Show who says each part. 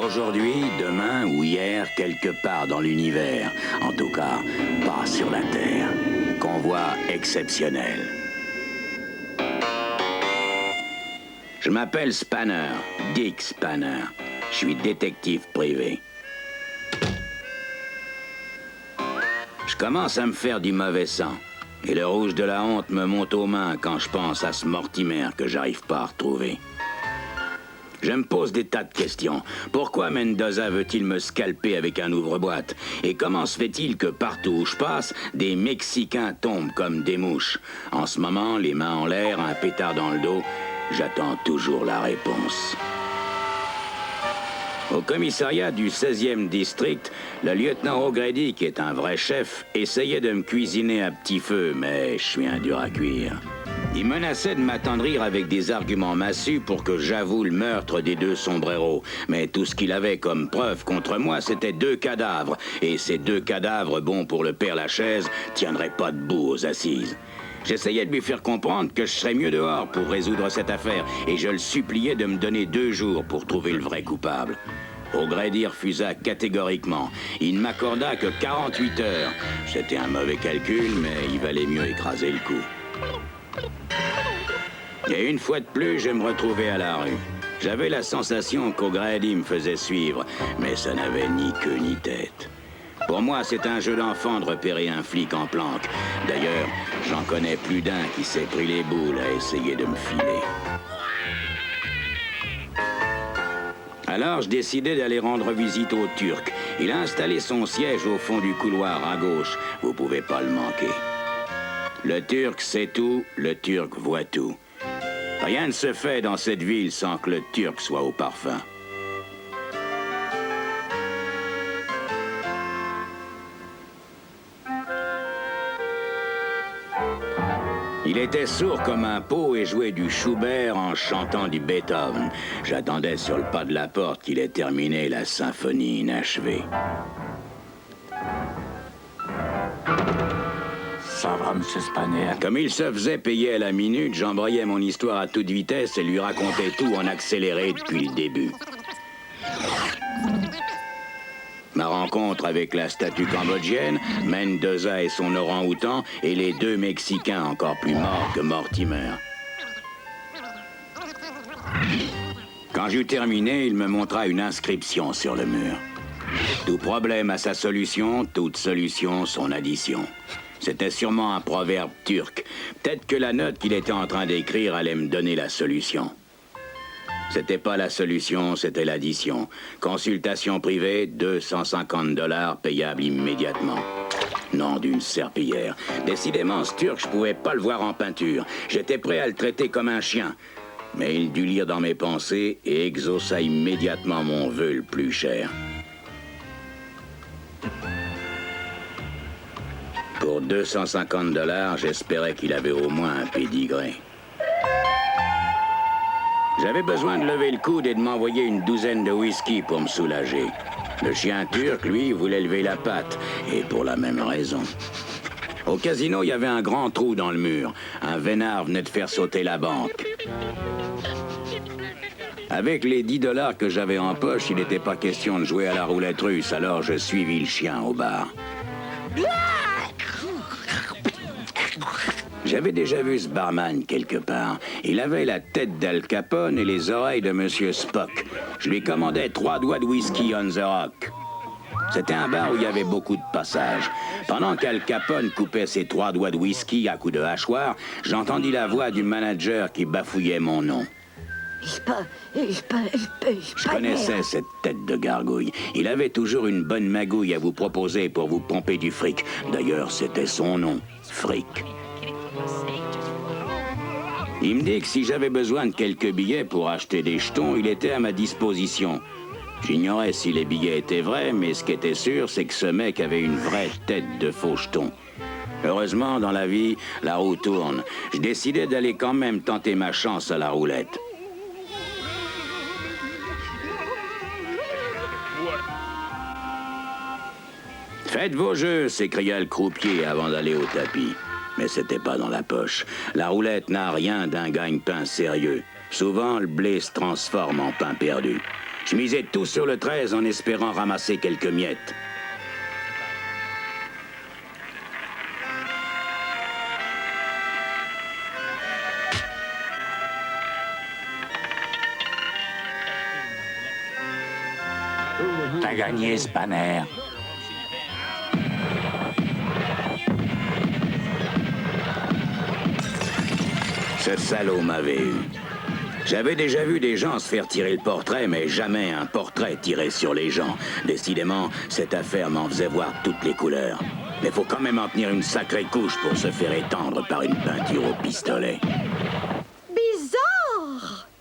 Speaker 1: aujourd'hui, demain ou hier, quelque part dans l'univers. En tout cas, pas sur la Terre. Convoi exceptionnel. Je m'appelle Spanner, Dick Spanner. Je suis détective privé. Je commence à me faire du mauvais sang. Et le rouge de la honte me monte aux mains quand je pense à ce Mortimer que j'arrive pas à retrouver. Je me pose des tas de questions. Pourquoi Mendoza veut-il me scalper avec un ouvre-boîte? Et comment se fait-il que partout où je passe, des Mexicains tombent comme des mouches? En ce moment, les mains en l'air, un pétard dans le dos, j'attends toujours la réponse. Au commissariat du 16e district, le lieutenant O'Grady, qui est un vrai chef, essayait de me cuisiner à petit feu, mais je suis un dur à cuire. Il menaçait de m'attendrir avec des arguments massus pour que j'avoue le meurtre des 2 sombreros. Mais tout ce qu'il avait comme preuve contre moi, c'était 2 cadavres. Et ces 2 cadavres, bons pour le Père-Lachaise, tiendraient pas debout aux assises. J'essayais de lui faire comprendre que je serais mieux dehors pour résoudre cette affaire, et je le suppliais de me donner 2 jours pour trouver le vrai coupable. O'Grady refusa catégoriquement. Il ne m'accorda que 48 heures. C'était un mauvais calcul, mais il valait mieux écraser le coup. Et une fois de plus, je me retrouvais à la rue. J'avais la sensation qu'O'Grady me faisait suivre, mais ça n'avait ni queue ni tête. Pour moi, c'est un jeu d'enfant de repérer un flic en planque. D'ailleurs, j'en connais plus d'un qui s'est pris les boules à essayer de me filer. Alors, je décidai d'aller rendre visite au Turc. Il a installé son siège au fond du couloir à gauche. Vous pouvez pas le manquer. Le Turc sait tout, le Turc voit tout. Rien ne se fait dans cette ville sans que le Turc soit au parfum. Il était sourd comme un pot et jouait du Schubert en chantant du Beethoven. J'attendais sur le pas de la porte qu'il ait terminé la symphonie inachevée.
Speaker 2: Ça va, M. Spanner.
Speaker 1: Comme il se faisait payer à la minute, j'embrayais mon histoire à toute vitesse et lui racontais tout en accéléré depuis le début. Ma rencontre avec la statue cambodgienne, Mendoza et son orang-outan, et les 2 Mexicains encore plus morts que Mortimer. Quand j'eus terminé, il me montra une inscription sur le mur. Tout problème a sa solution, toute solution son addition. C'était sûrement un proverbe turc. Peut-être que la note qu'il était en train d'écrire allait me donner la solution. C'était pas la solution, c'était l'addition. Consultation privée, $250 payable immédiatement. Nom d'une serpillière. Décidément, ce Turc, je pouvais pas le voir en peinture. J'étais prêt à le traiter comme un chien. Mais il dut lire dans mes pensées et exauça immédiatement mon vœu le plus cher. Pour $250, j'espérais qu'il avait au moins un pédigré. J'avais besoin de lever le coude et de m'envoyer une douzaine de whisky pour me soulager. Le chien turc, lui, voulait lever la patte, et pour la même raison. Au casino, il y avait un grand trou dans le mur. Un vénard venait de faire sauter la banque. Avec les $10 que j'avais en poche, il n'était pas question de jouer à la roulette russe, alors je suivis le chien au bar. J'avais déjà vu ce barman quelque part. Il avait la tête d'Al Capone et les oreilles de Monsieur Spock. Je lui commandais 3 doigts de whisky on the rock. C'était un bar où il y avait beaucoup de passages. Pendant qu'Al Capone coupait ses 3 doigts de whisky à coups de hachoir, j'entendis la voix du manager qui bafouillait mon nom. Je connaissais cette tête de gargouille. Il avait toujours une bonne magouille à vous proposer pour vous pomper du fric. D'ailleurs, c'était son nom, Fric. Il me dit que si j'avais besoin de quelques billets pour acheter des jetons, il était à ma disposition. J'ignorais si les billets étaient vrais, mais ce qui était sûr, c'est que ce mec avait une vraie tête de faux jetons. Heureusement, dans la vie, la roue tourne. Je décidai d'aller quand même tenter ma chance à la roulette. Faites vos jeux, s'écria le croupier avant d'aller au tapis. Mais c'était pas dans la poche. La roulette n'a rien d'un gagne-pain sérieux. Souvent, le blé se transforme en pain perdu. Je misais tout sur le 13 en espérant ramasser quelques miettes.
Speaker 2: T'as gagné, Spanner.
Speaker 1: Ce salaud m'avait eu. J'avais déjà vu des gens se faire tirer le portrait, mais jamais un portrait tiré sur les gens. Décidément, cette affaire m'en faisait voir toutes les couleurs. Mais faut quand même en tenir une sacrée couche pour se faire étendre par une peinture au pistolet.